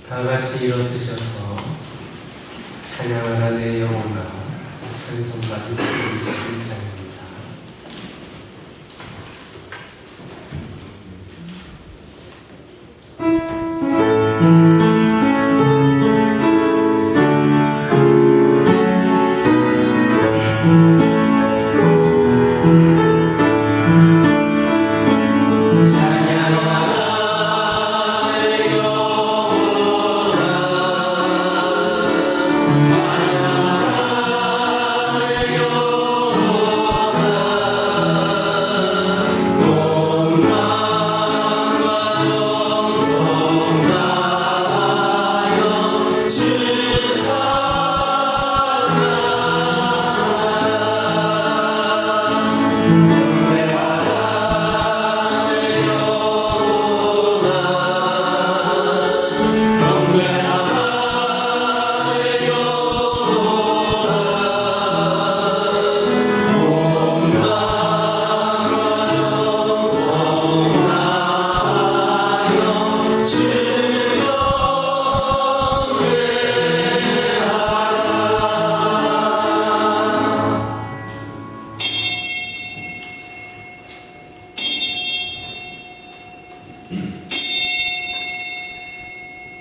다 같이 일어서셔서 찬양하라 내 영혼아 찬송받은 21장입니다.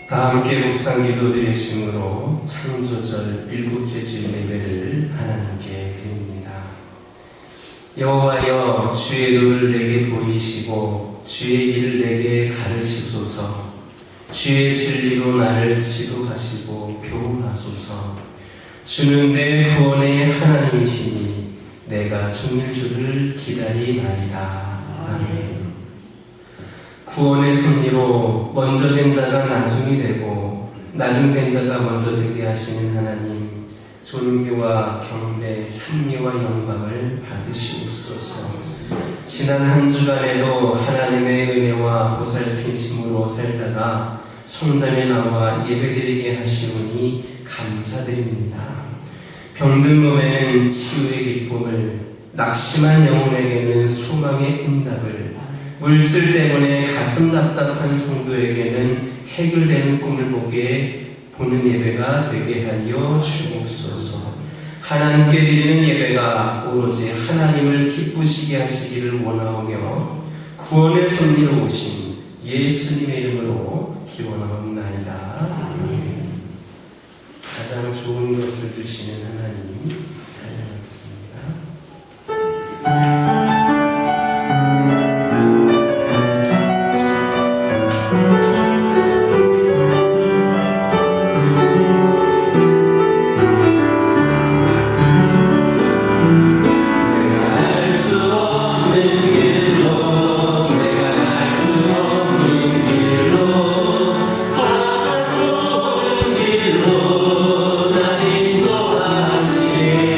다 함께 묵상 기도 드리심으로 창조절 7째 주일 예배를 하나님께 드립니다. 여호와여 주의 노를 내게 보이시고 주의 일을 내게 가르치소서. 주의 진리로 나를 지도하시고 교훈하소서. 주는 내 구원의 하나님이시니 내가 종일 주를 기다리나이다. 아멘. 구원의 승리로 먼저 된 자가 나중이 되고 나중된 자가 먼저 되게 하시는 하나님, 존귀와 경배, 찬미와 영광을 받으시옵소서. 지난 한 주간에도 하나님의 은혜와 보살피심으로 살다가 성전에 나와 예배드리게 하시오니 감사드립니다. 병든 몸에는 치유의 기쁨을, 낙심한 영혼에게는 소망의 응답을, 물질 때문에 가슴 답답한 성도에게는 해결되는 꿈을 보는 예배가 되게 하여 주옵소서. 하나님께 드리는 예배가 오로지 하나님을 기쁘시게 하시기를 원하오며 구원의 섭리로 오신 예수님의 이름으로 기원하옵나이다. 가장 좋은 것을 주시는 하나님 찬양하겠습니다. 길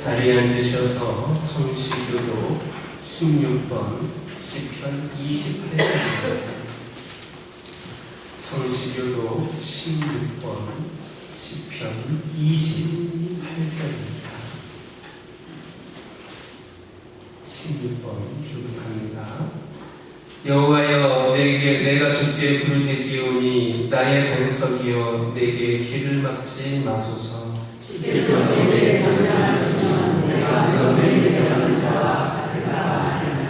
자리에 앉으셔서 성시교도 16번 시편 28편입니다. 성시교도 16번 시편 28편입니다. 16번 교독합니다. 여호와여, 내가 주께 부르짖으오니 나의 반석이여, 내게 길을 막지 마소서. 주께서 내게 전장하시면 내가 너에게 대하는 자와 같으리라 하리라.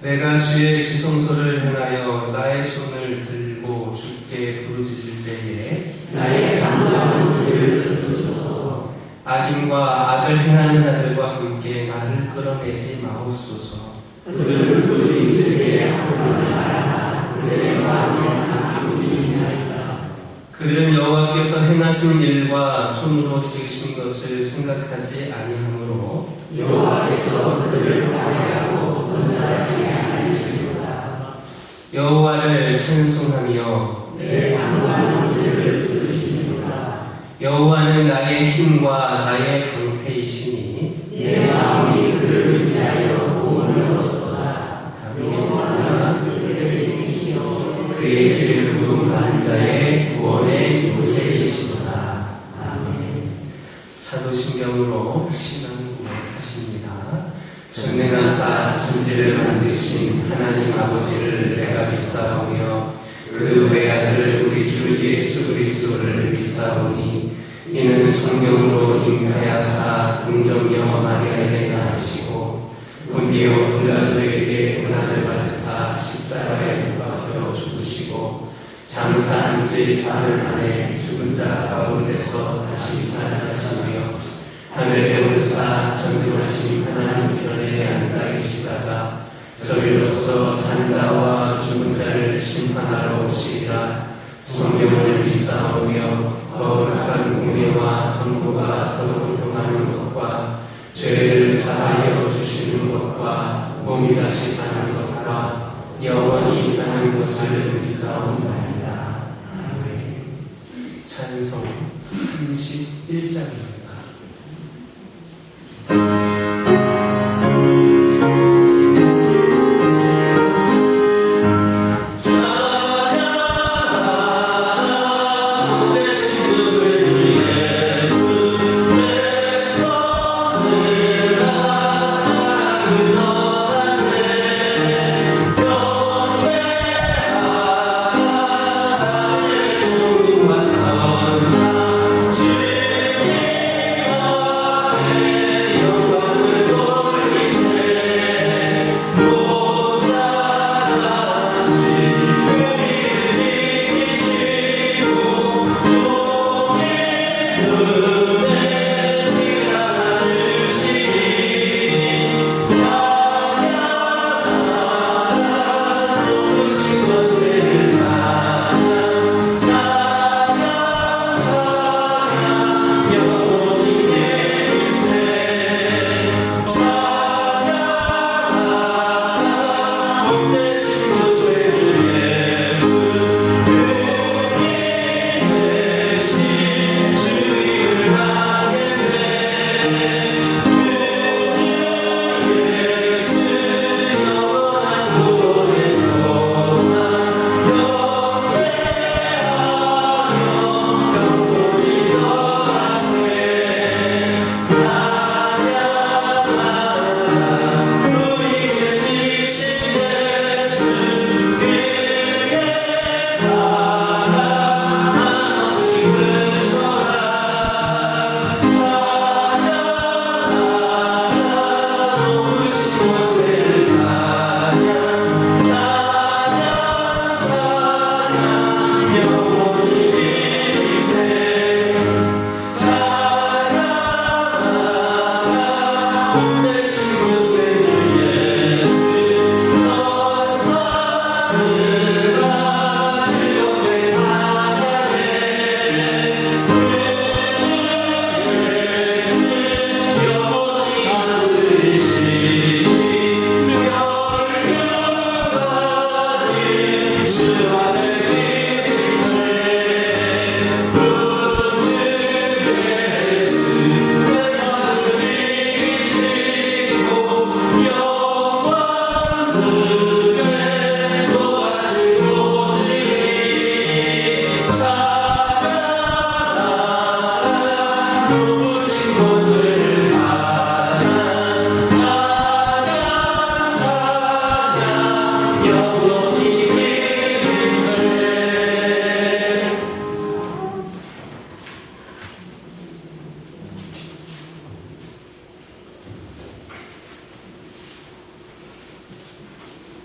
내가 주의 지성소를 행하여 나의 손을 들고 주께 부르짖을 때에 나의 간구하는 소리를 들으소서. 악인과 악을 행하는 자들과 함께 나를 끌어내지 마옵소서. 그들을 그 임직에 하고는 말하나 그들의 마음에 악이 있나이다. 그들은 여호와께서 행하신 일과 손으로 지으신 것을 생각하지 아니하므로 여호와께서 그들을 파괴하고 건설하지 아니하시리로다. 여호와를 찬송하며 내 간구하는 소리를 들으시리로다. 여호와는 나의 힘과 나의 방패이시니 내 마음이 그를 의지하여 구원을 얻도다. 다윗의 그들의 이시여 그의 길을 구름하는 자의 구원의 요새이시로다. 아멘. 사도신경으로 신앙 고백하십니다. 전능하사 천지를 만드신 하나님 아버지를 내가 믿사오며 그 외아들 우리 주 예수 그리스도를 믿사오니 이는 성령으로 잉태하사 동정녀 마리아에게 낳으시고 본디오 빌라도에게 고난을 받으사 십자가에 못 박혀 죽으시고 장사한 지 사흘 만에 죽은 자 가운데서 다시 살아나시며 하늘에 오르사 전능하신 하나님 편에 앉아 계시다가 저리로서 산 자와 죽은 자를 심판하러 오시리라. 성경을 믿사오며 거룩한 공예와 선고가 서로 통하는 것과 죄를 사하여 주시는 것과 몸이 다시 사는 것과 영원히 사는 것을 믿사옵나이다. 아멘. 찬송 31장입니다. 영광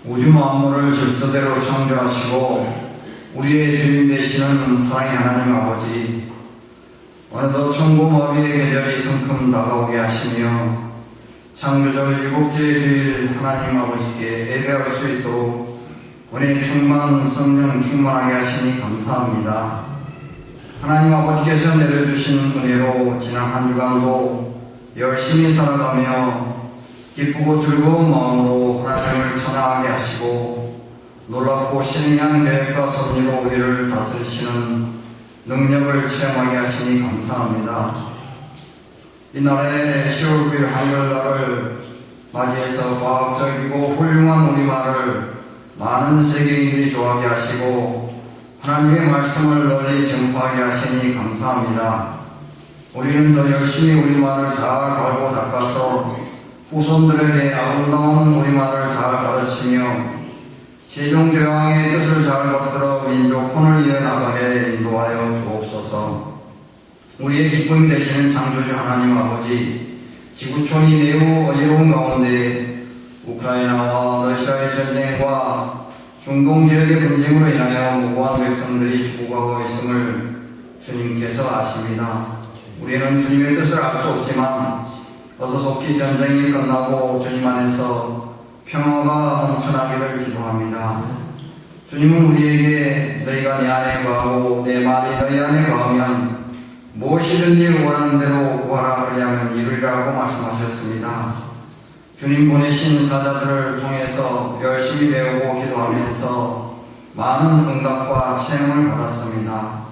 우주 만물을 질서대로 창조하시고 우리의 주인 되시는 사랑의 하나님 아버지, 어느덧 천국 어비의 계절이 성큼 다가오게 하시며 창조절 일곱째 주일 하나님 아버지께 예배할 수 있도록 은혜 충만 성령 충만하게 하시니 감사합니다. 하나님 아버지께서 내려주신 은혜로 지난 한 주간도 열심히 살아가며 기쁘고 즐거운 마음으로 하나님을 찬양하게 하시고 놀랍고 신비한 계획과 섭리로 우리를 다스리시는 능력을 체험하게 하시니 감사합니다. 이날의 10월 9일 한글날을 맞이해서 과학적이고 훌륭한 우리말을 많은 세계인들이 좋아하게 하시고 하나님의 말씀을 널리 전파하게 하시니 감사합니다. 우리는 더 열심히 우리말을 잘 갈고 닦아서 후손들에게 아름다운 우리말을 잘 가르치며 세종대왕의 뜻을 잘 받들어 민족혼을 이어나가게 인도하여 주옵소서. 우리의 기쁨이 되시는 창조주 하나님 아버지, 지구촌이 매우 어려운 가운데 우크라이나와 러시아의 전쟁과 중동 지역의 분쟁으로 인하여 무고한 백성들이 죽어가고 있음을 주님께서 아십니다. 우리는 주님의 뜻을 알 수 없지만 어서 속히 전쟁이 끝나고 주님 안에서 평화가 넘쳐나기를 기도합니다. 주님은 우리에게 너희가 내 안에 거하고 내 말이 너희 안에 거하면 무엇이든지 원하는 대로 구하라 그리하면 이루리라고 말씀하셨습니다. 주님 보내신 사자들을 통해서 열심히 배우고 기도하면서 많은 응답과 체험을 받았습니다.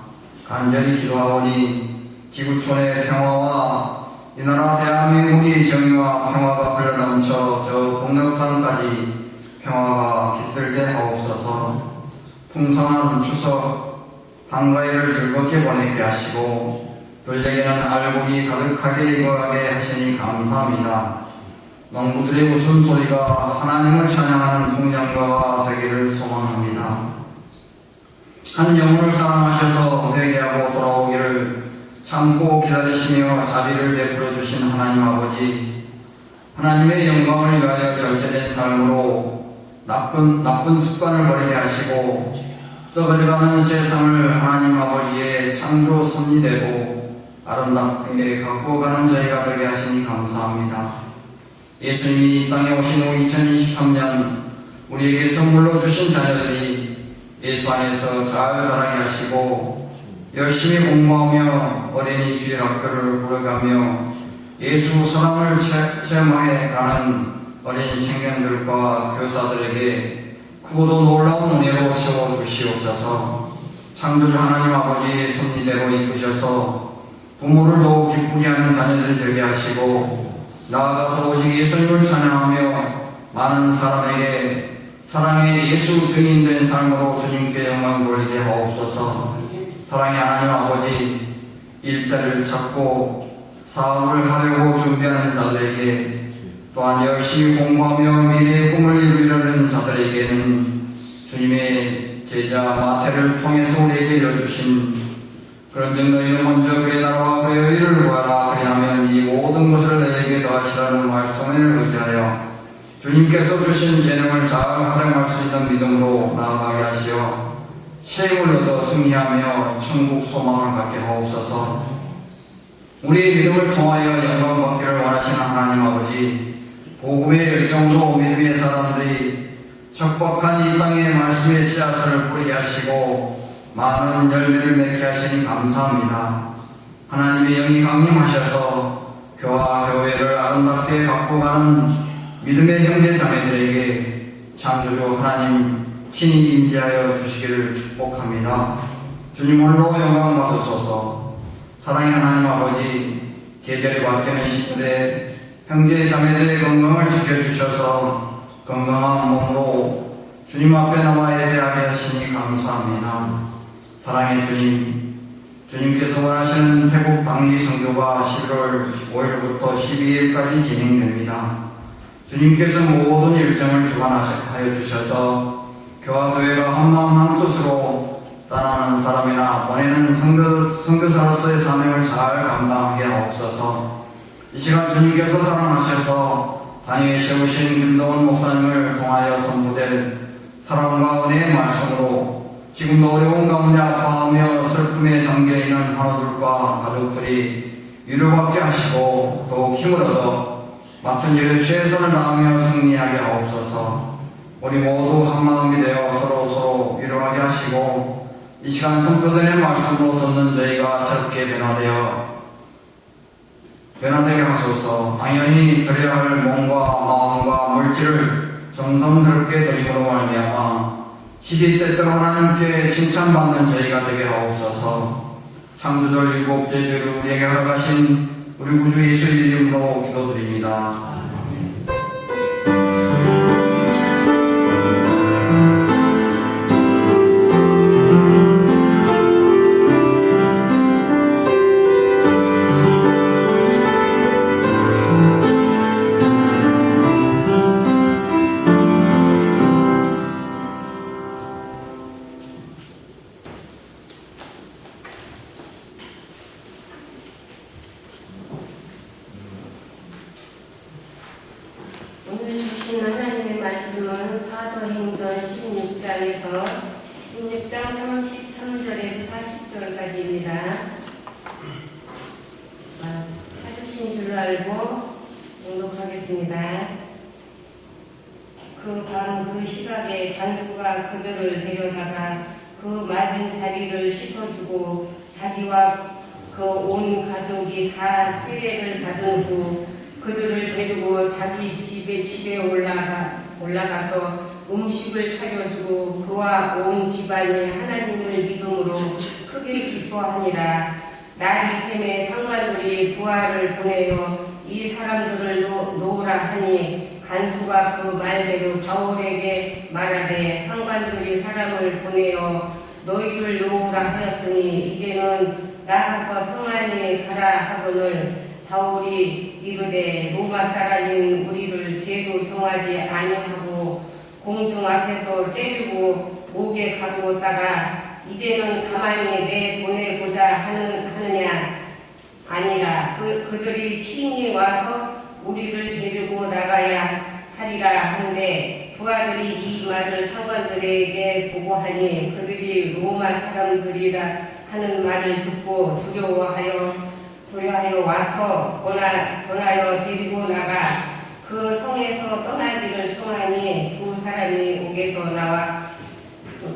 간절히 기도하오니 지구촌의 평화와 이 나라 대한민국이 정의와 평화가 흘러넘쳐 저 북녘땅까지 평화가 깃들게 하옵소서. 풍성한 추석 한가위를 즐겁게 보내게 하시고 들에게는 알곡이 가득하게 익어가게 하시니 감사합니다. 농부들의 웃음소리가 하나님을 찬양하는 풍년가가 되기를 소망합니다. 한 영혼을 사랑하셔서 회개하고 돌아오기를 참고 기다리시며 자비를 베풀어 주신 하나님 아버지, 하나님의 영광을 위하여 절제된 삶으로 나쁜 습관을 버리게 하시고 썩어져가는 세상을 하나님 아버지의 창조 섭리대로 아름답게 가꾸어가는 저희가 되게 하시니 감사합니다. 예수님이 이 땅에 오신 후 2023년 우리에게 선물로 주신 자녀들이 예수 안에서 잘 자라게 하시고 열심히 공부하며 어린이 주일학교를 걸어가며 예수 사랑을 체험해 가는 어린 생명들과 교사들에게 크고도 놀라운 은혜로 세워주시옵소서. 창조주 하나님 아버지의 섭리대로 이끄셔서 부모를 더욱 기쁘게 하는 자녀들이 되게 하시고 나아가서 오직 예수님을 찬양하며 많은 사람에게 사랑의 예수 증인된 삶으로 주님께 영광 돌리게 하옵소서. 사랑의 하나님 아버지, 일자리를 찾고 사업을 하려고 준비하는 자들에게 또한 열심히 공부하며 미래의 꿈을 이루려는 자들에게는 주님의 제자 마태를 통해서 우리에게 일러주신 그런즉 너희는 먼저 그의 나라와 그의 의를 구하라 그리하면 이 모든 것을 너희에게 더하시라는 말씀을 의지하여 주님께서 주신 재능을 잘 활용할 수 있는 믿음으로 나아가게 하시어 새 힘을 얻어 승리하며 천국 소망을 갖게 하옵소서. 우리의 믿음을 통하여 영광 받기를 원하시는 하나님 아버지, 복음의 열정으로 믿음의 사람들이 척박한 이 땅의 말씀의 씨앗을 뿌리게 하시고 많은 열매를 맺게 하시니 감사합니다. 하나님의 영이 강림하셔서 교와 교회를 아름답게 가꾸어가는 믿음의 형제 자매들에게 창조주 하나님 친히 임재하여 주시기를 축복합니다. 주님 홀로 영광 받으소서. 사랑의 하나님 아버지, 계절이 바뀌는 시절에 형제 자매들의 건강을 지켜주셔서 건강한 몸으로 주님 앞에 나와 예배하게 하시니 감사합니다. 사랑의 주님, 주님께서 원하시는 태국 당리 선교가 11월 5일부터 12일까지 진행됩니다. 주님께서 모든 일정을 주관하여 주셔서 교와 교회가 한마음 한뜻으로 따라하는 사람이나 보내는 선교사로서의 사명을 잘 감당하게 하옵소서. 이 시간 주님께서 사랑하셔서 단위에 세우신 김동원 목사님을 통하여 선포된 사랑과 은혜의 말씀으로 지금도 어려운 가운데 아파하며 슬픔에 잠겨있는 환우들과 가족들이 위로받게 하시고 더욱 힘을 얻어 맡은 일에 최선을 다하며 승리하게 하옵소서. 우리 모두 한마음이 되어 서로 위로하게 하시고 이 시간 선포되는 말씀으로 듣는 저희가 새롭게 변화되게 하소서. 당연히 드려야 할 몸과 마음과 물질을 정성스럽게 드림으로 말미암아 시기때때로 하나님께 칭찬받는 저희가 되게 하옵소서. 창조절 일곱 제주를 우리에게 허락하신 우리 구주 예수의 이름으로 기도드립니다. 오늘 주신 하나님의 말씀은 사도행전 16장에서 16장 33절에서 40절까지입니다. 사주신 줄 알고 공독하겠습니다. 그 밤 그 시각에 간수가 그들을 데려다가 그 맞은 자리를 씻어주고 자기와 그 온 가족이 다 세례를 받은 후 그들을 데리고 자기 집에 올라가서 음식을 차려주고 그와 온 집안이 하나님을 믿음으로 크게 기뻐하니라. 날이 새매 상관들이 부하를 보내어 이 사람들을 놓으라 하니 간수가 그 말대로 바울에게 말하되 상관들이 사람을 보내어 너희를 놓으라 하였으니 이제는 나가서 평안히 가라 하거늘 바울이 이르되 로마 사람인 우리를 죄로 정하지 아니하고 공중 앞에서 때리고 목에 가두었다가 이제는 가만히 내보내고자 하느냐 아니라 그들이 친히 와서 우리를 데리고 나가야 하리라 하는데 부하들이 이 말을 상관들에게 보고하니 그들이 로마 사람들이라 하는 말을 듣고 두려워하여 와서 권하여 데리고 나가 그 성에서 떠나기를 청하니 두 사람이 옥에서 나와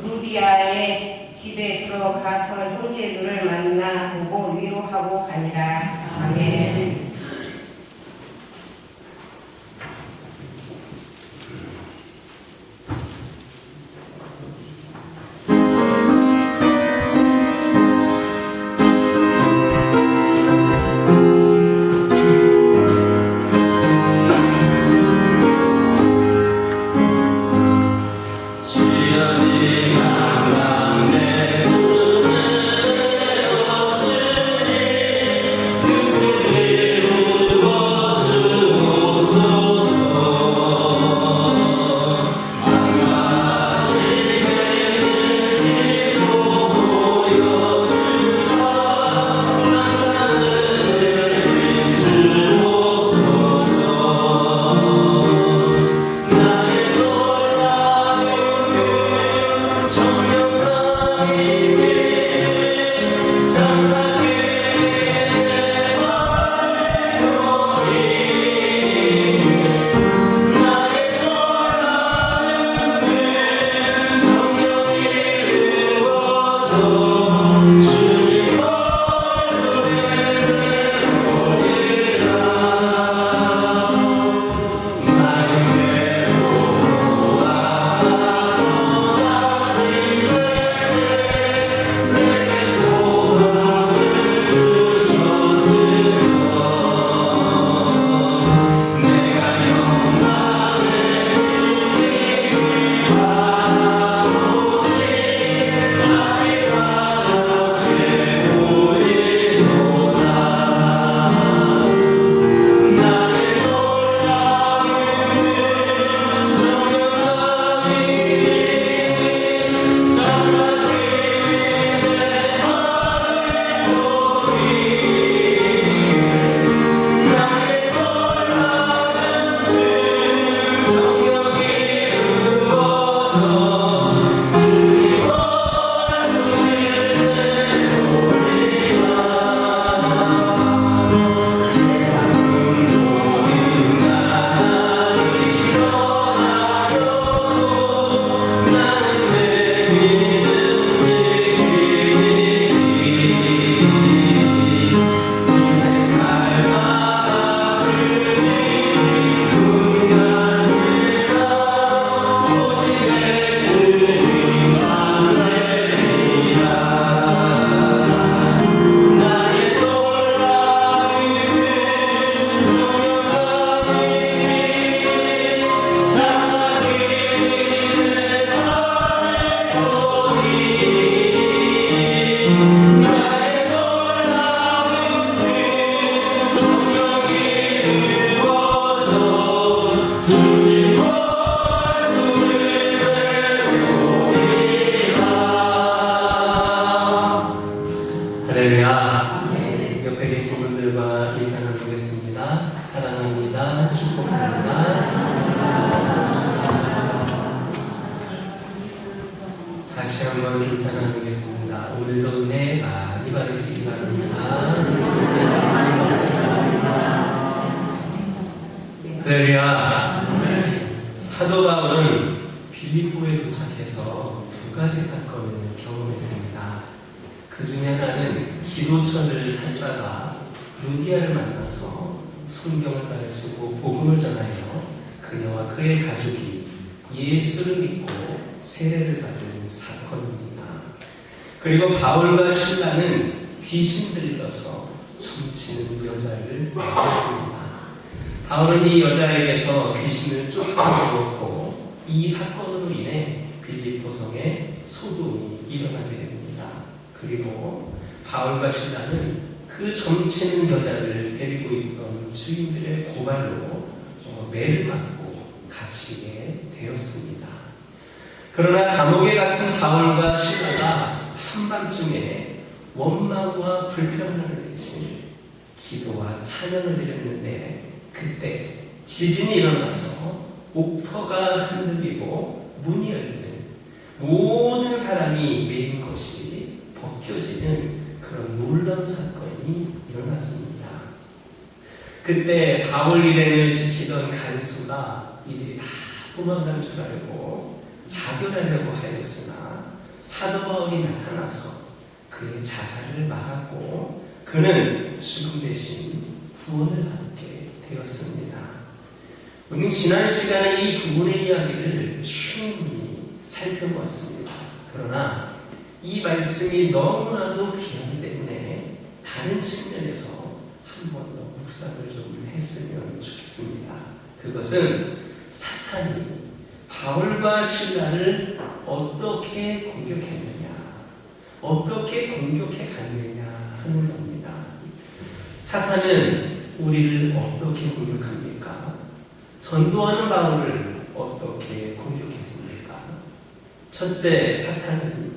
루디아의 집에 들어가서 형제들을 만나 보고 위로하고 가니라. 아멘. 축복합니다. 축복합니다. 다시 한번 인사 나누겠습니다. 오늘도 은혜 많이 받으시기 바랍니다. 할렐루야. 사도 바울은 빌립보에 도착해서 두 가지 사건을 경험했습니다. 그 중에 하나는 기도처를 찾다가 루디아를 만나서 성경을 가르치고 복음을 전하여 그녀와 그의 가족이 예수를 믿고 세례를 받은 사건입니다. 그리고 바울과 신라는 귀신 들려서 점치는 여자를 만났습니다. 바울은 이 여자에게서 귀신을 쫓아내었고 이 사건으로 인해 빌립보 성에 소동이 일어나게 됩니다. 그리고 바울과 신라는 그 점치는 여자를 데리고 있던 주인들의 고발로 매를 맞고 갇히게 되었습니다. 그러나 감옥에 갇힌 바울과 신라가 한밤중에 원망과 불평을 대신 기도와 찬양을 드렸는데 그때 지진이 일어나서 옥터가 흔들리고 문이 열리는 모든 사람이 메인 것이 벗겨지는 그런 놀라운 사건이 일어났습니다. 그때 바울 일행을 지키던 간수가 이들이 다 도망갈 줄 알고 자결하려고 하였으나 사도 바울이 나타나서 그의 자살을 막았고 그는 죽음 대신 구원을 받게 되었습니다. 우리는 지난 시간에 이 부분의 이야기를 충분히 살펴보았습니다. 그러나 이 말씀이 너무나도 귀하기 때문에 다른 측면에서 한 번 더 묵상을 좀 했으면 좋겠습니다. 그것은 사탄이 바울과 신라를 어떻게 공격했느냐, 어떻게 공격해 갔느냐 하는 겁니다. 사탄은 우리를 어떻게 공격합니까? 전도하는 바울을 어떻게 공격했습니까? 첫째, 사탄은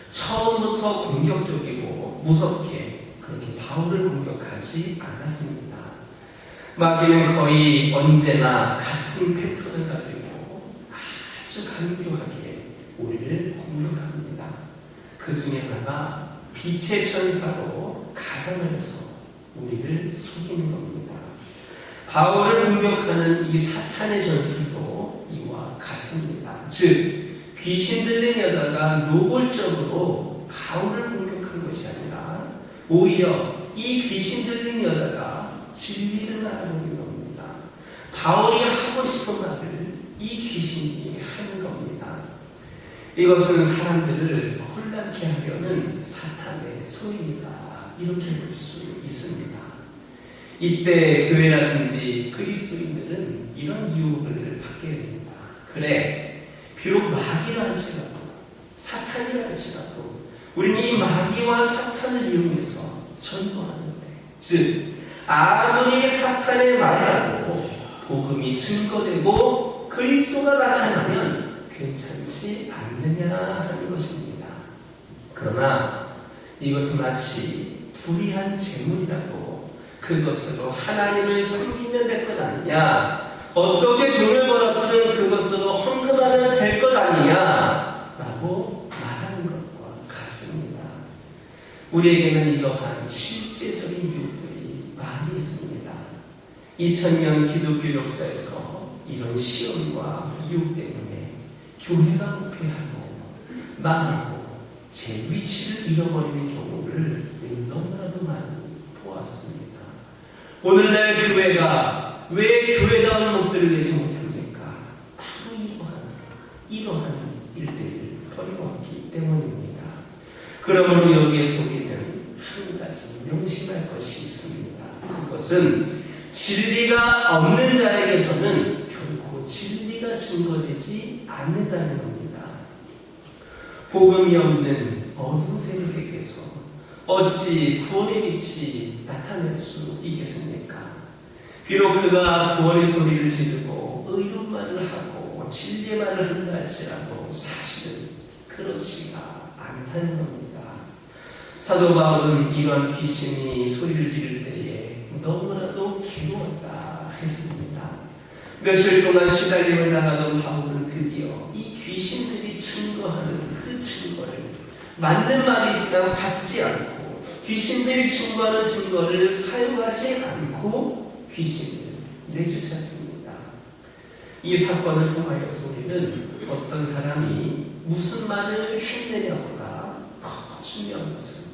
처음부터 공격적이고 무섭게 그렇게 바울을 공격하지 않았습니다. 마귀는 거의 언제나 같은 패턴을 가지고 아주 간교하게 우리를 공격합니다. 그 중에 하나가 빛의 천사로 가장하여서 우리를 속이는 겁니다. 바울을 공격하는 이 사탄의 전술도 이와 같습니다. 즉 귀신 들린 여자가 노골적으로 바울을 공격한 것이 아니라 오히려 이 귀신 들린 여자가 진리를 말하고 있는 겁니다. 바울이 하고 싶은 말을 이 귀신이 하는 겁니다. 이것은 사람들을 혼란케 하려는 사탄의 소임이다, 이렇게 볼 수 있습니다. 이때 교회라든지 그리스도인들은 이런 유혹을 받게 됩니다. 그래, 비록 마귀라 할지라도 사탄이라 할지라도 우리는 이 마귀와 사탄을 이용해서 전도하는데, 즉 아무리 사탄의 말이라도 복음이 증거되고 그리스도가 나타나면 괜찮지 않느냐 하는 것입니다. 그러나 이것은 마치 불의한 재물이라도 그것으로 하나님을 섬기면 될 것 아니냐, 어떻게 돈을 벌었든 그것으로 헌금하면 될 것 아니냐 라고 말하는 것과 같습니다. 우리에게는 이러한 실제적인 유혹들이 많이 있습니다. 2000년 기독교 역사에서 이런 시험과 유혹 때문에 교회가 부패하고 망하고 제 위치를 잃어버리는 경우를 너무나도 많이 보았습니다. 오늘날 교회가 왜 교회다운 모습을 내지 못합니까? 바로 이러한 일들을 버려왔기 때문입니다. 그러므로 여기에서 우리는 한 가지 명심할 것이 있습니다. 그것은 진리가 없는 자에게서는 결코 진리가 증거되지 않는다는 겁니다. 복음이 없는 어두운 세력에게서 어찌 구원의 빛이 나타날 수 있겠습니까? 비록 그가 구원의 소리를 지르고 의로운 말을 하고 진리의 말을 한다 할지라도 사실은 그렇지가 않다는 겁니다. 사도 바울은 이러한 귀신이 소리를 지를 때에 너무나도 괴로웠다 했습니다. 며칠 동안 시달림을 당하던 바울은 드디어 이 귀신들이 증거하는 그 증거를 맞는 말이지만 받지 않고 귀신들이 증거하는 증거를 사용하지 않고 귀신을 내쫓았습니다. 이 사건을 통하여서 우리는 어떤 사람이 무슨 말을 했느냐보다 더 중요한 것은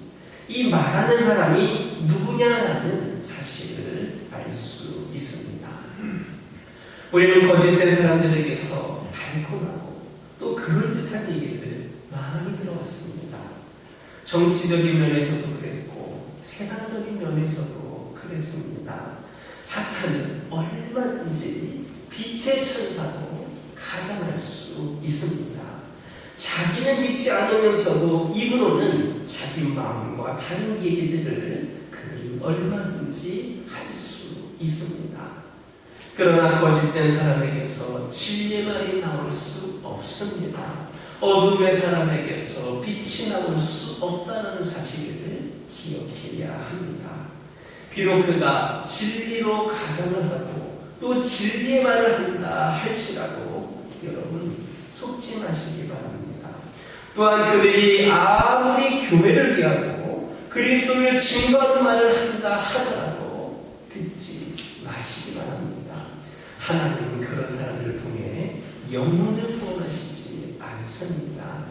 이 말하는 사람이 누구냐라는 사실을 알 수 있습니다. 우리는 거짓된 사람들에게서 달콤하고 또 그럴듯한 얘기를 많이 들어왔습니다. 정치적인 면에서도 그랬고 세상적인 면에서도 그랬습니다. 사탄은 얼마든지 빛의 천사로 가장할 수 있습니다. 자기는 믿지 않으면서도 입으로는 자기 마음과 다른 얘기들을 그는 얼마든지 할 수 있습니다. 그러나 거짓된 사람에게서 진리의 말이 나올 수 없습니다. 어둠의 사람에게서 빛이 나올 수 없다는 사실을 기억해야 합니다. 비록 그가 진리로 가장을 하고 또 진리의 말을 한다 할지라도 여러분 속지 마시기 바랍니다. 또한 그들이 아무리 교회를 위하고 그리스도를 증거하는 말을 한다 하더라도 듣지 마시기 바랍니다. 하나님은 그런 사람들을 통해 영혼을 구원하시지 않습니다.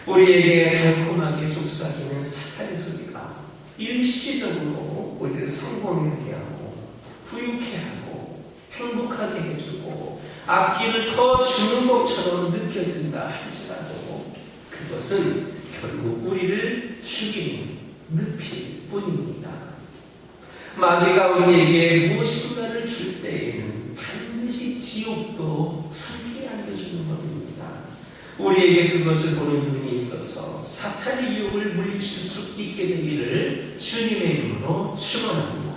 우리에게 달콤하게 속삭이는 사탄의 소리가 일시적으로 우리를 성공하게 하고 부유케 하고 행복하게 해주고 앞길을 더 주는 것처럼 느껴진다 할지라도 그것은 결국 우리를 죽이는 늪일 뿐입니다. 마귀가 우리에게 무엇인가를 줄 때에는 반드시 지옥도 함께 안겨주는 겁니다. 우리에게 그것을 보는 눈이 있어서 사탄의 유혹을 물리칠 수 있게 되기를 주님의 이름으로 축원합니다.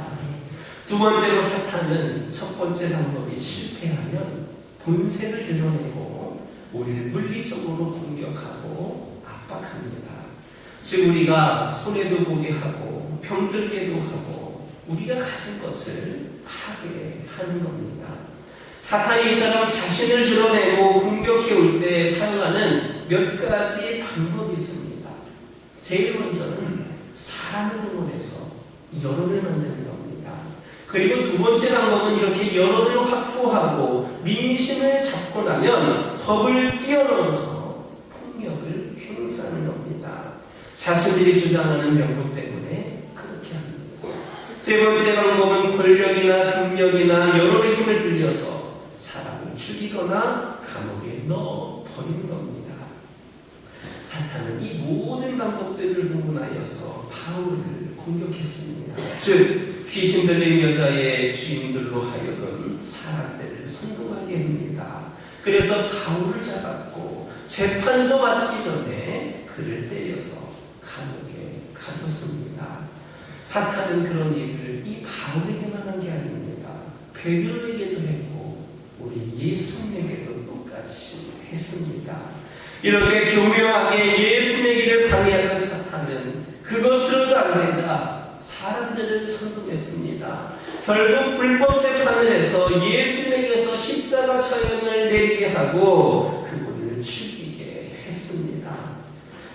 두 번째로 사탄은 첫 번째 방법이 실패하면 본색을 드러내고 우리를 물리적으로 공격하고 압박합니다. 즉 우리가 손해도 보게 하고 병들게도 하고 우리가 가진 것을 파괴하는 겁니다. 사탄이 이처럼 자신을 드러내고 공격해 올 때 사용하는 몇 가지 방법이 있습니다. 제일 먼저는 사람을 동원해서 여론을 만드는 겁니다. 그리고 두 번째 방법은 이렇게 여론을 확보하고 민심을 잡고 나면 법을 뛰어넘어서 폭력을 행사하는 겁니다. 자신들이 주장하는 명분 때문에 그렇게 합니다. 세 번째 방법은 권력이나 능력이나 여론의 힘을 빌려서 사람을 죽이거나 감옥에 넣어 버리는 겁니다. 사탄은 이 모든 방법들을 동원하여서 바울을 공격했습니다. 즉 귀신 들린 여자의 주인들로 하여금 사람들을 선동하게 합니다. 그래서 바울을 잡았고 재판도 받기 전에 그를 때려서 감옥에 가뒀습니다. 사탄은 그런 일을 이 바울에게만 한 게 아닙니다. 베드로에게도 했고 우리 예수님에게도 똑같이 했습니다. 이렇게 교묘하게 예수 내기를 방해하는 사탄은 그것으로도 안 되자 사람들을 선동했습니다. 결국 불법 재판을 해서 예수님에게서 십자가 처형을 내리게 하고 그분을 죽이게 했습니다.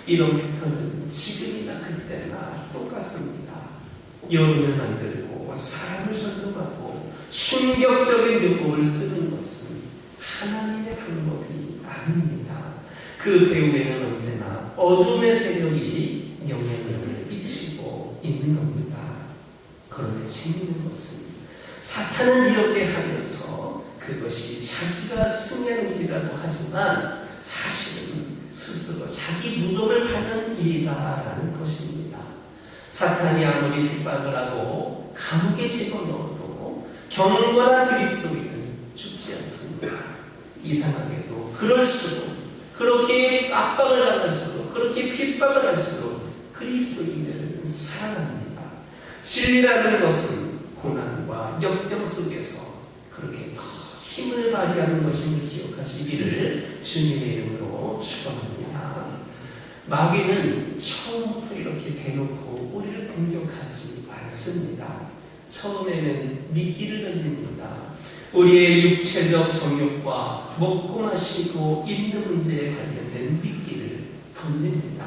이런 패턴은 지금이나 그때나 똑같습니다. 여론을 만들고 사람을 선동하고 충격적인 요구를 쓰는 것은 하나님의 방법이 아닙니다. 그 배후에는 언제나 어둠의 세력이 영향력을 미치고 있는 겁니다. 그런데 재미있는 것은 사탄은 이렇게 하면서 그것이 자기가 승리하는 일이라고 하지만 사실은 스스로 자기 무덤을 파는 일이다라는 것입니다. 사탄이 아무리 핍박을 하고 감옥에 집어넣어도 경건한 그리스도인은 죽지 않습니다. 이상하게도 그럴수록 그렇게 압박을 당할수록 그렇게 핍박을 할수록 그리스도인들은 살아납니다. 진리라는 것은 고난과 역경 속에서 그렇게 더 힘을 발휘하는 것임을 기억하시기를 주님의 이름으로 축원합니다. 마귀는 처음부터 이렇게 대놓고 우리를 공격하지 않습니다. 처음에는 미끼를 던집니다. 우리의 육체적 정욕과 먹고 마시고 입는 문제에 관련된 미끼를 던집니다.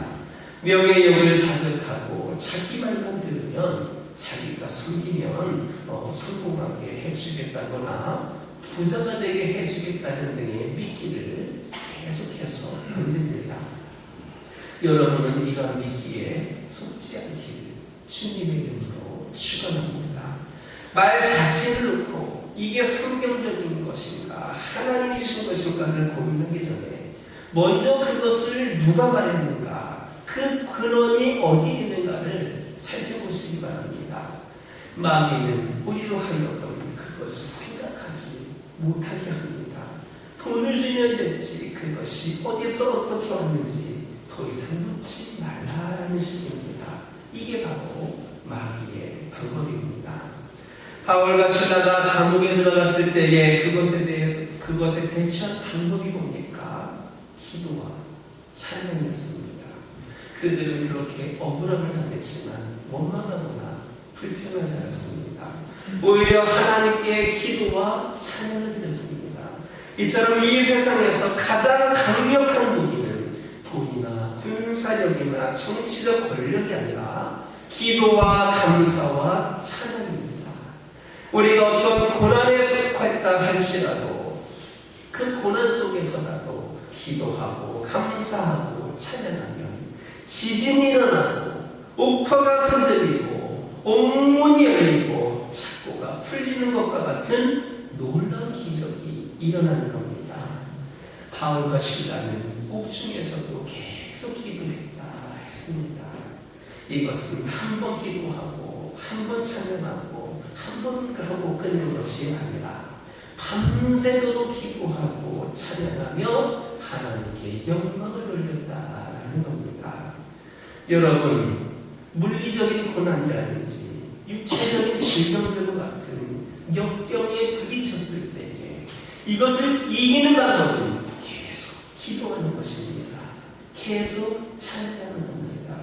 명예욕을 자극하고 자기 말만 들으면 자기가 섬기면 성공하게 해주겠다거나 부자가 되게 해주겠다는 등의 미끼를 계속해서 던집니다. 여러분은 이런 미끼에 속지 않기를 주님의 이름으로 축원합니다. 말 자체를 놓고 이게 성경적인 것인가 하나님이 주신 것인가를 고민하기 전에 먼저 그것을 누가 말했는가 그 근원이 어디에 있는가를 살펴보시기 바랍니다. 마귀는 우리로 하여금 그것을 생각하지 못하게 합니다. 돈을 주면 됐지 그것이 어디서 어떻게 왔는지 더 이상 묻지 말라라는 식입니다. 이게 바로 마귀의 방법입니다. 바울과 실라가 감옥에 들어갔을 때에 그것에 대처한 방법이 뭡니까? 기도와 찬양이었습니다. 그들은 그렇게 억울함을 당했지만 원망하거나 불평하지 않았습니다. 오히려 하나님께 기도와 찬양을 드렸습니다. 이처럼 이 세상에서 가장 강력한 무기는 돈이나 군사력이나 정치적 권력이 아니라 기도와 감사와 찬양입니다. 우리가 어떤 고난에 속했다 할지라도 그 고난 속에서라도 기도하고 감사하고 찬양하면 지진이 일어나고 옥토가 흔들리고 온문이 열리고 착고가 풀리는 것과 같은 놀라운 기적이 일어나는 겁니다. 바울과 실라는 옥중에서도 계속 기도했다 했습니다. 이것은 한 번 기도하고 한 번 찬양하고 한 번 그러고 끝낸 것이 아니라 밤새도록 기도하고 찬양하며 하나님께 영광을 돌렸다라는 겁니다. 여러분, 물리적인 고난이라든지 육체적인 질병들과 같은 역경에 부딪혔을 때에 이것을 이기는 방법은 계속 기도하는 것입니다. 계속 찬양하는 겁니다.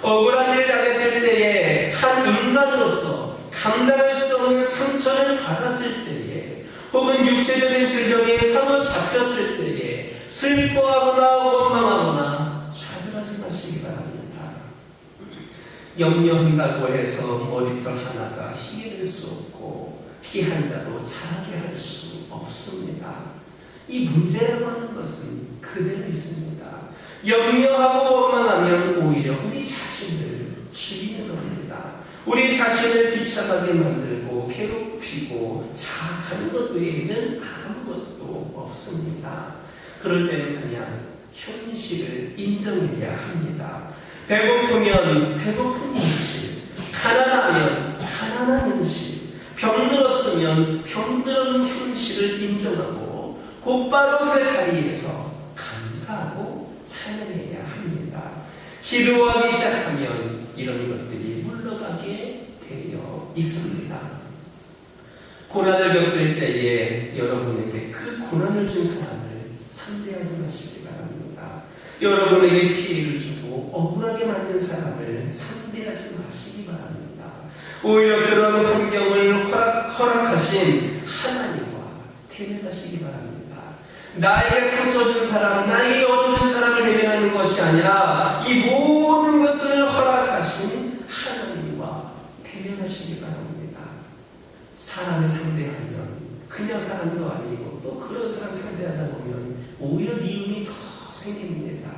억울한 일을 당했을 때에 한 인간으로서 감당할 수 없는 상처를 받았을 때에 혹은 육체적인 질병에 사로잡혔을 때에 슬퍼하거나 원망하거나 좌절하지 마시기 바랍니다. 염려한다고 해서 머리털 하나가 희게 될 수 없고 키 한 자도 자라게 할 수 없습니다. 이 문제라고 하는 것은 그대로 있습니다. 염려하고 원망하면 오히려 우리 자신을 죽이는 겁니다. 우리 자신을 비참하게 만들고 괴롭히고 자학하는 것 외에는 아무것도 없습니다. 그럴 때는 그냥 현실을 인정해야 합니다. 배고프면 배고픈 현실, 가난하면 가난한 현실, 병들었으면 병들은 현실을 인정하고 곧바로 그 자리에서 감사하고 찬양해야 합니다. 기도하기 시작하면 이런 것들이 물러가게 되어 있습니다. 고난을 겪을 때에 여러분에게 그 고난을 준 사람을 상대하지 마시기 바랍니다. 여러분에게 피해를 주고 억울하게 만든 사람을 상대하지 마시기 바랍니다. 오히려 그런 환경을 허락하신 하나님과 대면하시기 바랍니다. 나에게 상처 준 사람, 나에게 어려운 사람을 대면하는 것이 아니라 이 모든 것을 허락하신 하나님과 대면하시기 바랍니다. 사람을 상대하면 그냥 사람도 아니고 또 그런 사람 상대하다 보면 오히려 미움이 더 생깁니다.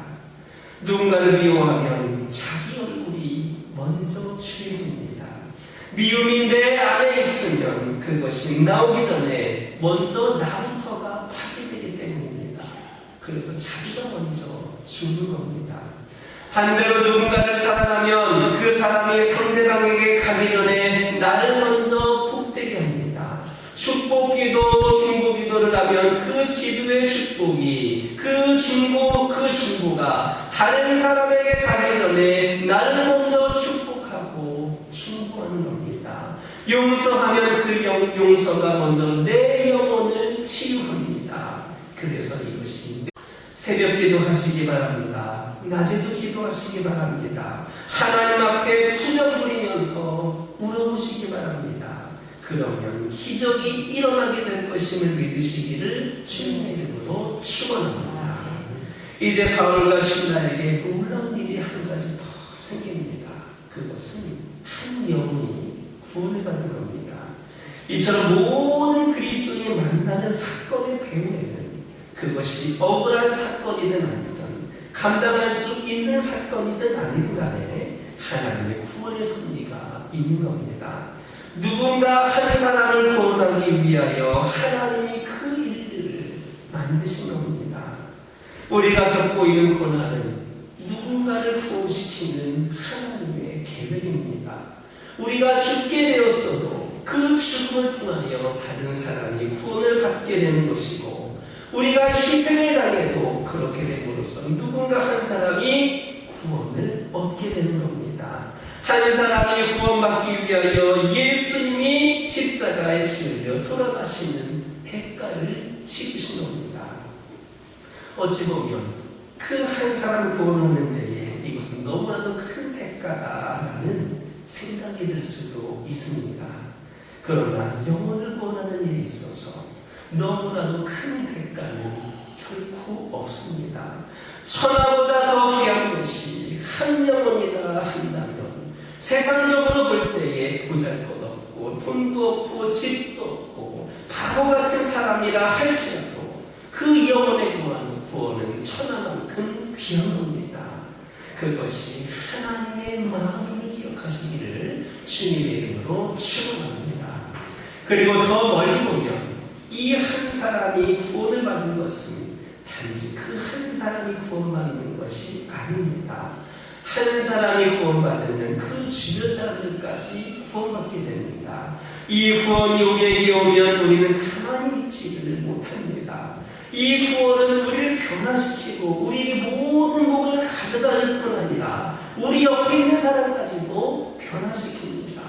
누군가를 미워하면 자기 얼굴이 먼저 추해집니다. 미움이 내 안에 있으면 그것이 나오기 전에 먼저 나부터가 파괴되기 때문입니다. 그래서 자기가 먼저 죽는 겁니다. 반대로 누군가를 사랑하면 그 사람이 상대방에게 가기 전에 나를 먼저 복되게 합니다. 축복기도 중보기도를 하면 그 기도의 축복이 그 중보가 다른 사람에게 가기 전에 나를 먼저 축복하고 중보하는 겁니다. 용서하면 그 용서가 먼저 내 영혼을 치유합니다. 그래서 이것이 새벽 기도하시기 바랍니다. 낮에도 기도하시기 바랍니다. 하나님 앞에 투정 부리면서 울어보시기 바랍니다. 그러면 기적이 일어나게 될 것임을 믿으시기를 주님의 이름으로 축원합니다. 이제 바울과 신라에게 놀라운 일이 한 가지 더 생깁니다. 그것은 한 영혼이 구원을 받는 겁니다. 이처럼 모든 그리스도인이 만나는 사건의 배후에는 그것이 억울한 사건이든 아니든 감당할 수 있는 사건이든 아니든 간에 하나님의 구원의 섭리가 있는 겁니다. 누군가 한 사람을 구원하기 위하여 하나님이 그 일들을 만드신 겁니다. 우리가 겪고 있는 고난은 누군가를 구원시키는 하나님의 계획입니다. 우리가 죽게 되었어도 그 죽음을 통하여 다른 사람이 구원을 받게 되는 것이고, 우리가 희생을 당해도 그렇게 됨으로써 누군가 한 사람이 구원을 얻게 되는 겁니다. 한 사람이 구원받기 위하여 예수님이 십자가에 피 흘려 돌아가시는 대가를 치르신 겁니다. 어찌 보면 그 한 사람 구원하는 데에 이것은 너무나도 큰 대가다라는 생각이 들 수도 있습니다. 그러나 영혼을 구원하는 일에 있어서 너무나도 큰 대가는 결코 없습니다. 천하보다 더 귀한 것이 한 영혼이다 한다면 세상적으로 볼 때에 보잘것없고 돈도 없고 집도 없고 바보 같은 사람이라 할지라도 그 영혼의 구원은 천하만큼 귀한 겁니다. 그것이 하나님의 마음을 기억하시기를 주님의 이름으로 축원합니다. 그리고 더 멀리 보면 이 한 사람이 구원을 받는 것은 단지 그 한 사람이 구원받는 것이 아닙니다. 한 사람이 구원받으면 그 주변 사람들까지 구원받게 됩니다. 이 구원이 우리에게 오면 우리는 가만히 있지를 못합니다. 이 구원은 우리를 변화시키고 우리의 모든 복을 가져다 줄 뿐 아니라 우리 옆에 있는 사람까지도 변화시킵니다.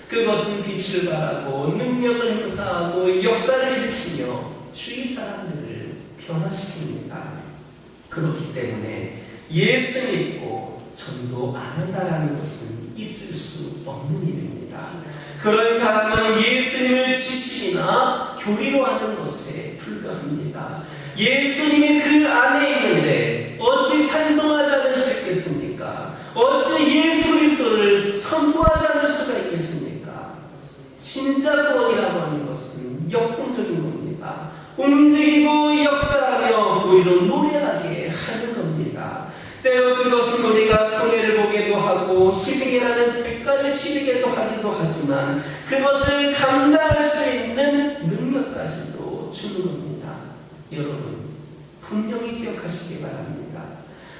그것은 빛을 발하고 능력을 행사하고 역사를 일으키며 주위 사람들을 변화시킵니다. 그렇기 때문에 예수 믿고 전도 안 한다라는 것은 있을 수 없는 일입니다. 그런 사람은 예수님을 지식이나 교리로 하는 것에 불과합니다. 예수님이 그 안에 있는데 어찌 찬송하지 않을 수 있겠습니까? 어찌 예수 그리스도를 선포하지 않을 수가 있겠습니까? 진짜 구원이라고 하는 것은 역동적인 겁니다. 움직이고 역사하며 우리로 노래하게 하는 겁니다. 때로 그것은 우리가 손해를 보게도 하고 희생이라는 대가를 치르게도 하기도 하지만 그것을 감당할 수 있는 능력까지도 주는 겁니다. 여러분 분명히 기억하시기 바랍니다.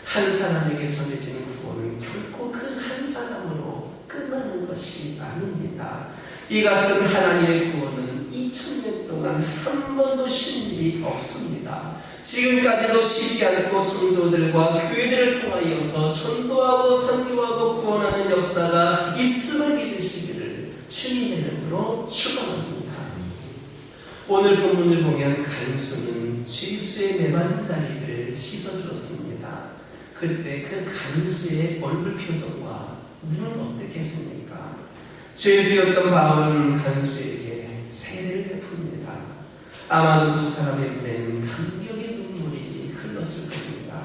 한 사람에게 전해지는 구원은 결코 그 한 사람으로 끝나는 것이 아닙니다. 이 같은 하나님의 구원은 2000년 동안 한 번도 쉰 일이 없습니다. 지금까지도 쉬지 않고 성도들과 교회들을 통하여서 전도하고 선교하고 구원하는 역사가 있음을 믿으시기를 주님의 이름으로 축원합니다. 오늘 본문을 보면 간수는 죄수의 매맞은 자리를 씻어주었습니다. 그때 그 간수의 얼굴 표정과 눈은 어땠겠습니까? 죄수였던 바울은 간수에게 세례를 베풉니다. 아마도 두 사람의 눈에는 감격의 눈물이 흘렀을 겁니다.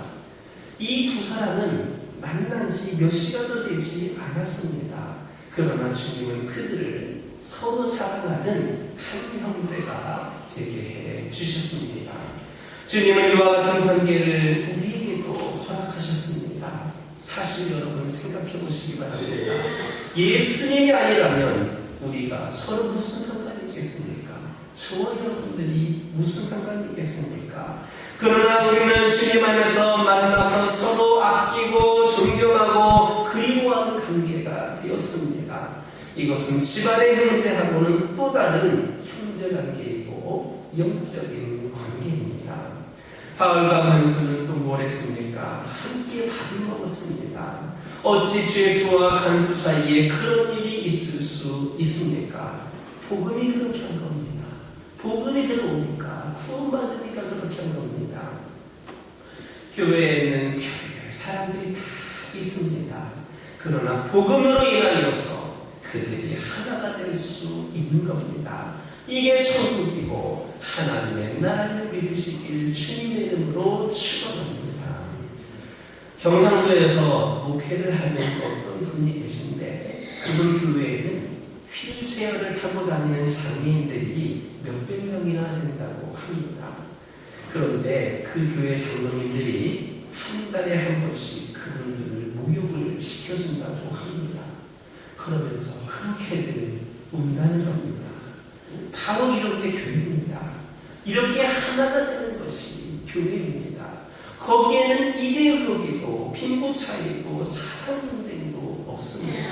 이 두 사람은 만난 지 몇 시간도 되지 않았습니다. 그러나 주님은 그들을 서로 사랑하는 한 형제가 되게 해주셨습니다. 주님은 이와 같은 관계를 우리에게도 허락하셨습니다. 사실 여러분 생각해 보시기 바랍니다. 예수님이 아니라면 우리가 서로 무슨 상관이 있겠습니까? 저와 여러분들이 무슨 상관이 있겠습니까? 그러나 우리는 주님 안에서 만나서 서로 아끼고 존경하고 그리워하는 관계가 되었습니다. 이것은 집안의 형제하고는 또 다른 형제 관계이고 영적인 관계입니다. 바울과 간수는 또 뭘 했습니까? 함께 밥을 먹었습니다. 어찌 죄수와 간수 사이에 그런 일이 있을 수 있습니까? 복음이 그렇게 한 겁니다. 복음이 들어오니까 구원받으니까 그렇게 한 겁니다. 교회에는 별별 사람들이 다 있습니다. 그러나 복음으로 인하여서 그들이 하나가 될 수 있는 겁니다. 이게 천국이고 하나님의 나라를 믿으시길 주님의 이름으로 축원합니다. 경상도에서 목회를 하는 어떤 분이 계신데 그분 교회에는 휠체어를 타고 다니는 장애인들이 몇백 명이나 된다고 합니다. 그런데 그 교회 장로님들이 한 달에 한 번씩 그분들을 목욕을 시켜준다고 합니다. 그러면서 그렇게들 운다는 겁니다. 바로 이렇게 교회입니다. 이렇게 하나가 되는 것이 교회입니다. 거기에는 이데올로기도 빈부 차이도 사상 분쟁도 없습니다.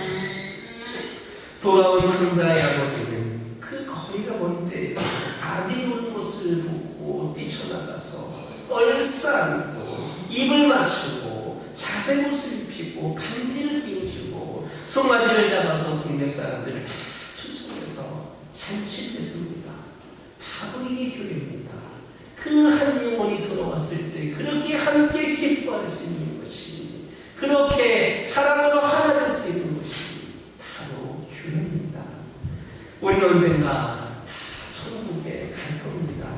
돌아온 큰자의 아버지는 그 거리가 먼데 아들이 오는 것을 보고 뛰쳐나가서 얼싸안고 입을 맞추고 자색옷을 입히고 반지를 끼워주고 송아지를 잡아서 동네 사람들을 초청해서 잔치를 했습니다. 바로 이게 교회입니다. 그 한 영혼이 돌아왔을 때 그렇게 함께 기뻐할 수 있는 것이, 그렇게 사랑으로 하나 될 수 있는 것이 바로 교회입니다. 우리는 언젠가 다 천국에 갈 겁니다.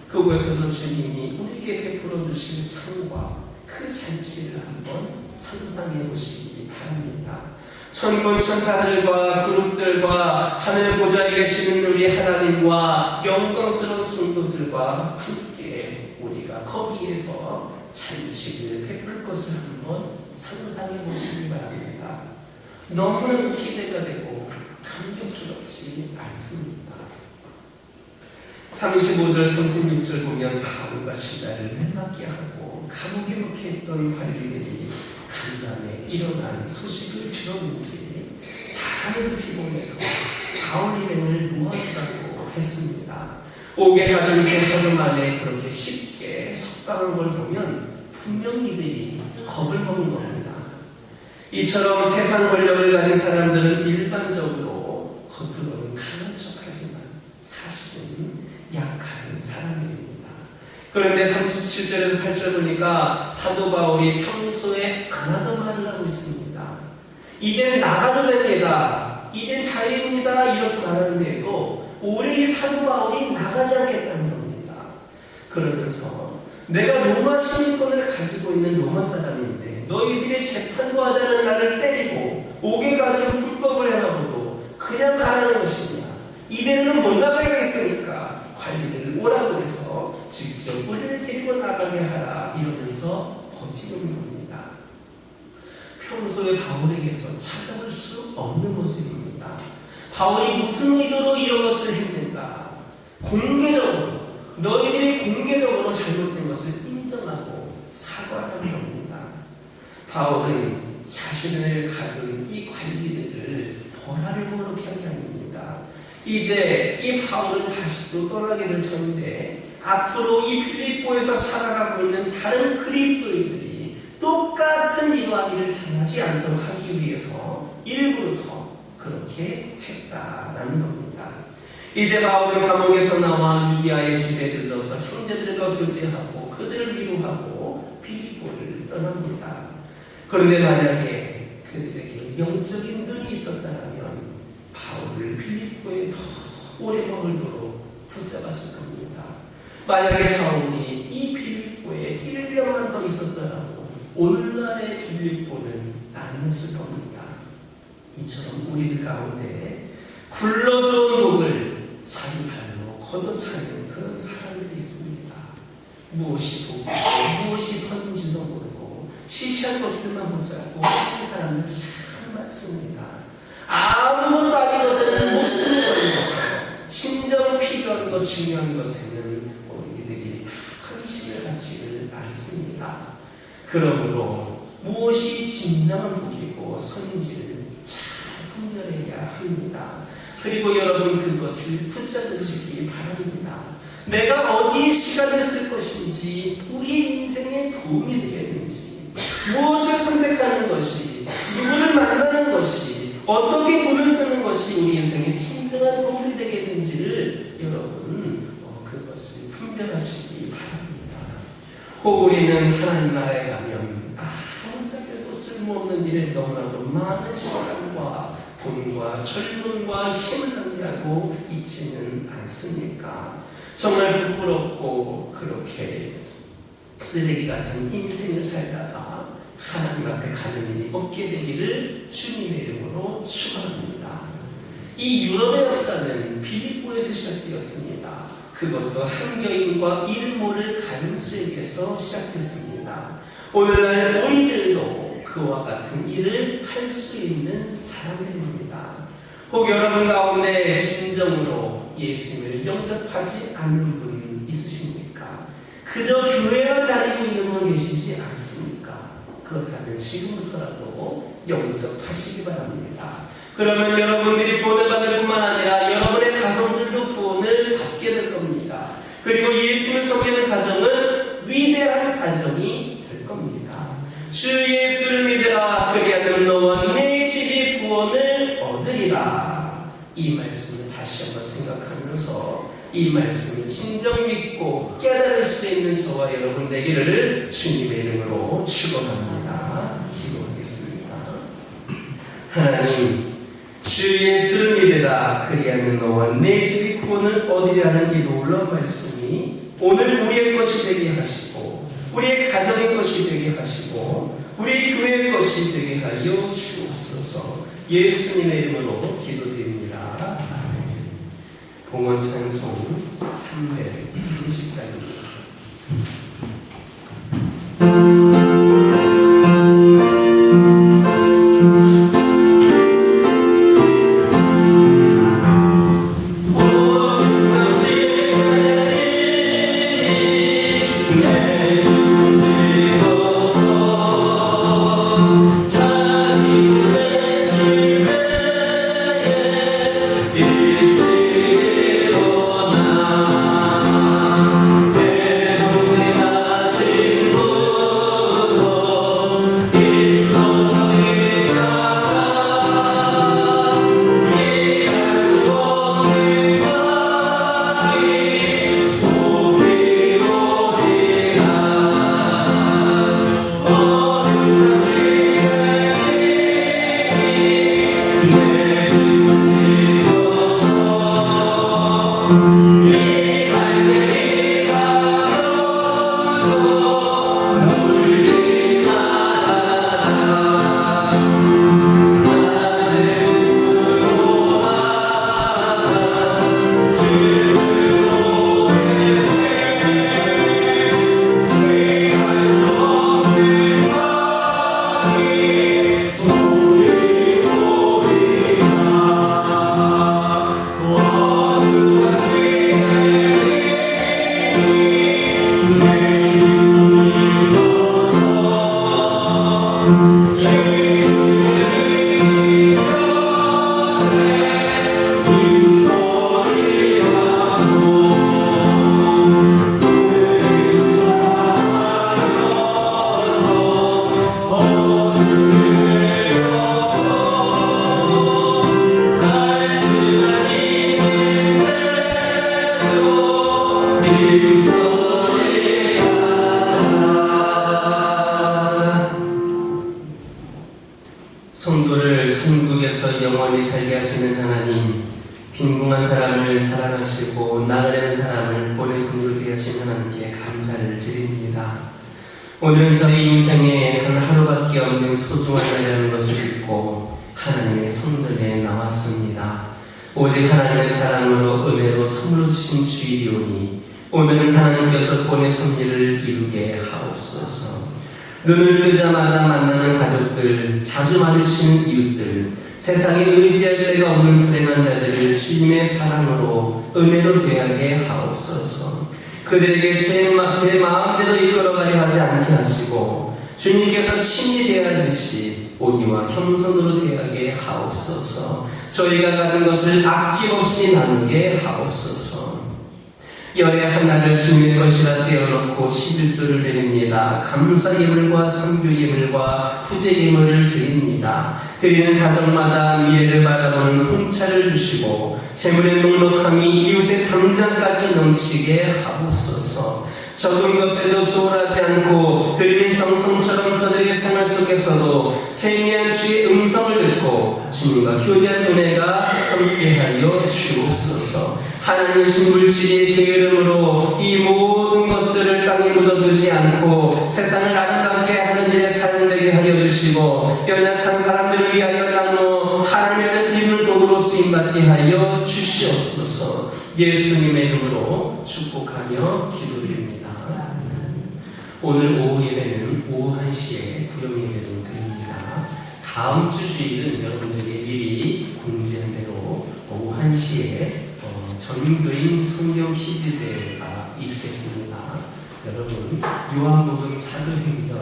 그곳에서 주님이 우리에게 베풀어 주실 상과 그 잔치를 한번 상상해 보시기 바랍니다. 천군 천사들과 그룹들과 하늘 보좌에 계시는 우리 하나님과 영광스러운 성도들과 함께 우리가 거기에서 잔치를 베풀 것을 한번 상상해 보시기 바랍니다. 너무나 기대가 되고 감격스럽지 않습니다. 35절 36절 보면 바울과 실라를 매맞게 하고 감옥에 넣혔던 관리들이 간밤에 일어난 소식을 들었는지 사람을 피곤해서 바울 일행을 모아주라고 했습니다. 옥에 가둔 그 하루 만에 그렇게 쉽게 석방한 걸 보면 분명히 이들이 겁을 먹은 겁니다. 이처럼 세상 권력을 가진 사람들은 일반적으로 겉으로는 강한 척하지만 사실은 약한 사람들입니다. 그런데 37절에서 8절 보니까 사도 바울이 평소에 안 하던 말을 하고 있습니다. 이젠 나가도 됩니다. 이젠 자유입니다. 이렇게 말하는데도 오래 이 사도 바울이 나가지 않겠다는 겁니다. 그러면서 내가 로마 시민권을 가지고 있는 로마 사람인데 너희들이 재판도 하자는 나를 때리고 옥에 가두는 불법을 해놔도 그냥 가라는 것이냐. 이대로는 못 나가야겠으니까 관리들을 오라고 해서 직접 우리를 데리고 나가게 하라 이러면서 버티는 겁니다. 평소에 바울에게서 찾아볼 수 없는 모습입니다. 바울이 무슨 의도로 이런 것을 했는가? 공개적으로, 너희들이 공개적으로 잘못된 것을 인정하고 사과하는 겁니다. 바울은 자신을 가둔 이 관리들을 벌하려고 그렇게 한 게 아닙니다. 이제 이 바울은 다시 또 떠나게 될 터인데 앞으로 이 필립보에서 살아가고 있는 다른 그리스도인들이 똑같은 이러한 일을 당하지 않도록 하기 위해서 일부러 더 그렇게 했다라는 겁니다. 이제 바울은 감옥에서 나와 루디아의 집에 들러서 형제들과 교제하고 그들을 위로하고 필립보를 떠납니다. 그런데 만약에 그들에게 영적인 눈이 있었다면 바울을 필립보에 더 오래 머물도록 붙잡았을 겁니다. 만약에 바울이 이 필립보에 1년만 더 있었더라도 오늘날의 필립보는 아니었을 겁니다. 이처럼 우리들 가운데 굴러들어온 독을 자기 발로 걷어차는 그런 사람들이 있습니다. 무엇이 독이고 무엇이 선인지도 모르고 시시한 것들만 붙잡고 하는 사람들 참 많습니다. 아무것도 아닌 것에는 목숨을 걸면서 진정 필요한 것, 중요한 것에는 우리들이 관심을 갖지를 않습니다. 그러므로 무엇이 진정한 복이고 선인지를 잘 분별해야 합니다. 그리고 여러분 그것을 붙잡으시기 바랍니다. 내가 어디에 시간을 쓸 것인지, 우리의 인생에 도움이 되겠는지, 무엇을 선택하는 것이, 누구를 만나는 것이, 어떻게 돈을 쓰는 것이 우리 인생에 진정한 도움이 되겠는지를 여러분 그것을 분별하시기 바랍니다. 혹 우리는 하나님 나라에 가면 아무짝에도 쓸모없는 일에 너무나도 많은 시간과 돈과 젊음과 힘을 낭비하고 있지는 않습니까? 정말 부끄럽고 그렇게 쓰레기 같은 인생을 살다가 하나님 앞에 가는 일이 없게 되기를 주님의 이름으로 축원합니다. 이 유럽의 역사는 빌립보에서 시작되었습니다. 그것도 한겨인과 이름 모를 가늠수에게서 시작됐습니다. 오늘날 우리들도 그와 같은 일을 할 수 있는 사람들입니다. 혹 여러분 가운데 진정으로 예수님을 영접하지 않는 분 있으십니까? 그저 교회만 다니고 있는 분 계시지 않습니까? 그렇다면 지금부터라도 영접하시기 바랍니다. 그러면 여러분들이 구원을 받을 뿐만 아니라 여러분의 가정들도 구원을 받게 될 겁니다. 그리고 예수를 섬기는 가정은 위대한 가정이 될 겁니다. 주 예수를 믿으라. 그리하면 너와 내 집이 구원을 얻으리라. 이 말씀을 다시 한번 생각하면서 이 말씀을 진정 믿고 깨달을 수 있는 저와 여러분 되기를 주님의 이름으로 축원합니다. 기도하겠습니다. 하나님, 주 예수를 믿으라. 그리하면 너와 내 집이 구원을 얻으리라는 이 놀라운 말씀이 오늘 우리의 것이 되게 하시고 우리의 가정의 것이 되게 하시고 우리 교회의 것이 되게 하여 주옵소서. 예수님의 이름으로 기도드립니다. 아멘. 봉헌 찬송 330장입니다. 성도를 천국에서 영원히 살게 하시는 하나님, 빈궁한 사람을 사랑하시고 나그네는 사람을 본의 손으로 대하신 하나님께 감사를 드립니다. 오늘은 저희 인생에 단 하루밖에 없는 소중한 날이라는 것을 믿고 하나님의 성전에 나왔습니다. 오직 하나님의 사랑으로 은혜로 선물로 주신 주일이오니 오늘은 하나님께서 본의 섭리를 이루게 하옵소서. 눈을 뜨자마자 만나는 가족들, 자주 마주치는 이웃들, 세상에 의지할 데가 없는 불행한 자들을 주님의 사랑으로 은혜로 대하게 하옵소서. 그들에게 제 마음대로 이끌어가려 하지 않게 하시고 주님께서 친히 대하듯이 온유와 겸손으로 대하게 하옵소서. 저희가 가진 것을 아낌없이 나누게 하옵소서. 열의 하나를 주님의 것이라 떼어놓고 11조를 드립니다. 감사 예물과 선교 예물과 후재 예물을 드립니다. 드리는 가정마다 미래를 바라보는 통찰을 주시고 재물의 넉넉함이 이웃의 당장까지 넘치게 하옵소서. 적은 것에도 소홀하지 않고 드리는 정성처럼 저들의 생활 속에서도 세미한 주의 음성을 듣고 주님과 교제한 은혜가 함께하여 주옵소서. 하나님이신 물질의 게으름으로 이 모든 것들을 땅에 묻어두지 않고 세상을 아름답게 하는 일에 사용되게 하여 주시고 연약한 사람들을 위하여 나누어 하나님의 뜻을 이루는 도구로 쓰임받게 하여 주시옵소서. 예수님의 이름으로 축복하며 기도드립니다. 오늘 오후 예배는 오후 1시에 구역 예배를 드립니다. 다음 주 주일은 여러분들에게 미리 공지한 대로 오후 1시에 전교인 성경 퀴즈 대회가 있겠습니다. 여러분 요한복음 사도행전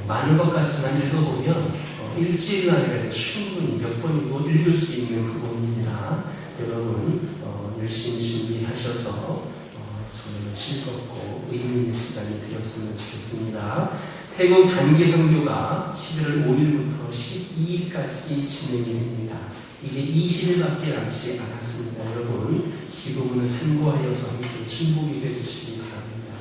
많은 것 같지만 읽어보면 일주일 안에 충분히 몇 번이고 읽을 수 있는 부분입니다. 여러분 열심히 준비하셔서 정말 즐겁고 의미 있는 시간이 되었으면 좋겠습니다. 태국 단기 선교가 11월 5일부터 12일까지 진행됩니다. 이제 20일밖에 남지 않았습니다. 여러분 기도문을 참고하여서 함께 충복이 되주시기 바랍니다.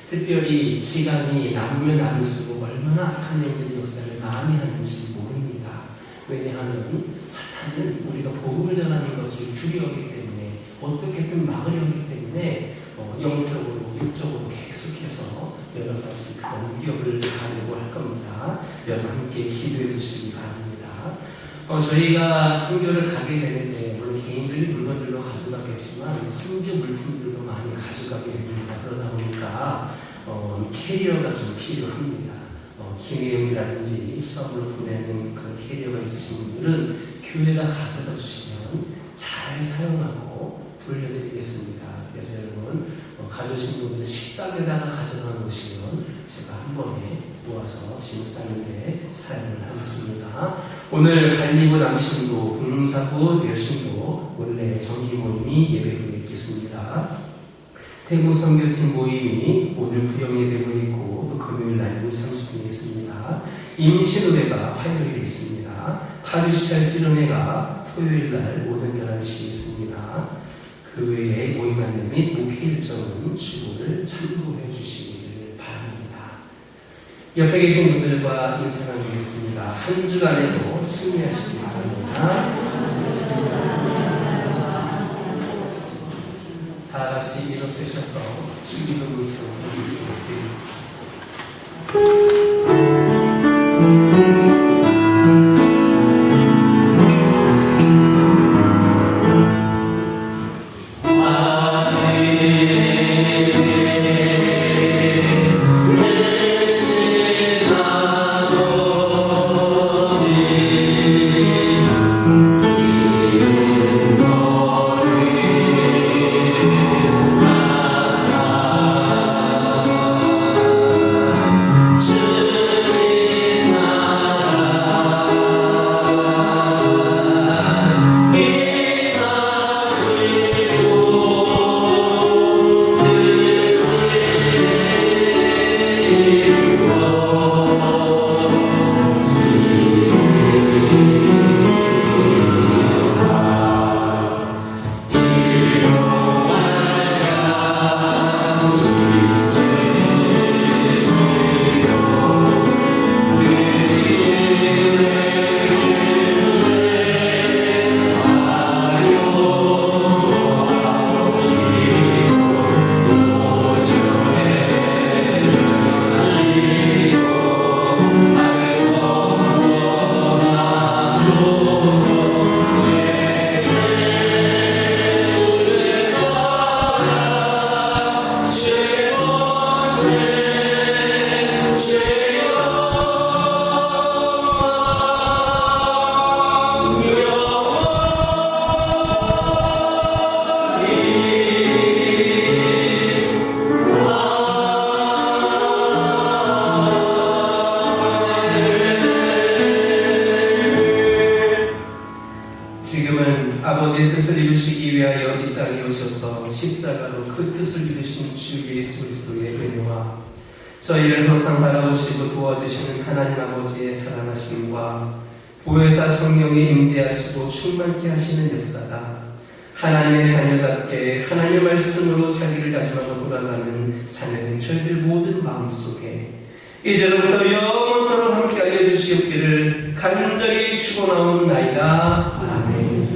특별히 기간이 남으면 남을수록 얼마나 악한 영들의 역사를 많이 하는지 모릅니다. 왜냐하면 사탄은 우리가 복음을 전하는 것을 두려워하기 때문에 어떻게든 막으려 하기 때문에 영적으로 육적으로 계속해서 여러 가지 그런 위협을 가하려고 할 겁니다. 여러분 함께 기도해 주시기 바랍니다. 저희가 선교를 가게 되는데 물론 개인적인 물건들도 가져가겠지만 선교 물품들도 많이 가져가게 됩니다. 그러다 보니까 캐리어가 좀 필요합니다. 기내용이라든지 수업으로 보내는 그런 캐리어가 있으신 분들은 교회가 가져다 주시면 잘 사용하고 돌려드리겠습니다. 그래서 여러분 가져오신 분들은 식당에다가 가져가 놓으시면 제가 한 번에 모아서 짐 싸는데 사용을 하겠습니다. 오늘 관리부 남신부, 공사부, 여신부 원래 정기 모임이 예배 후에 있겠습니다. 태국 선교팀 모임이 오늘 부영 예배가 있고 또 금요일 날 30분이 있습니다. 임시노래가 화요일에 있습니다. 파주시찰 수련회가 토요일 날 오전 11시에 있습니다. 그 외에 모임 안내 및 목회 일정은 주보를 참고해 주시기를 바랍니다. 옆에 계신 분들과 인사 나누겠습니다. 한 주간에도 승리하시기 바랍니다. 다 같이 일어서셔서 주기도 물품을 아버지의 뜻을 이루시기 위하여 이 땅에 오셔서 십자가로 그 뜻을 이루신 주 예수 그리스도의 은혜와 저희를 항상 바라보시고 도와주시는 하나님 아버지의 사랑하심과 보혜사 성령의 임재하시고 충만케 하시는 역사가 하나님의 자녀답게 하나님의 말씀으로 자기를 다짐하고 돌아가는 자녀된 저희들 모든 마음속에 이제로부터 영원토록 함께 알려주시옵기를 간절히 축원하옵나이다. 아멘.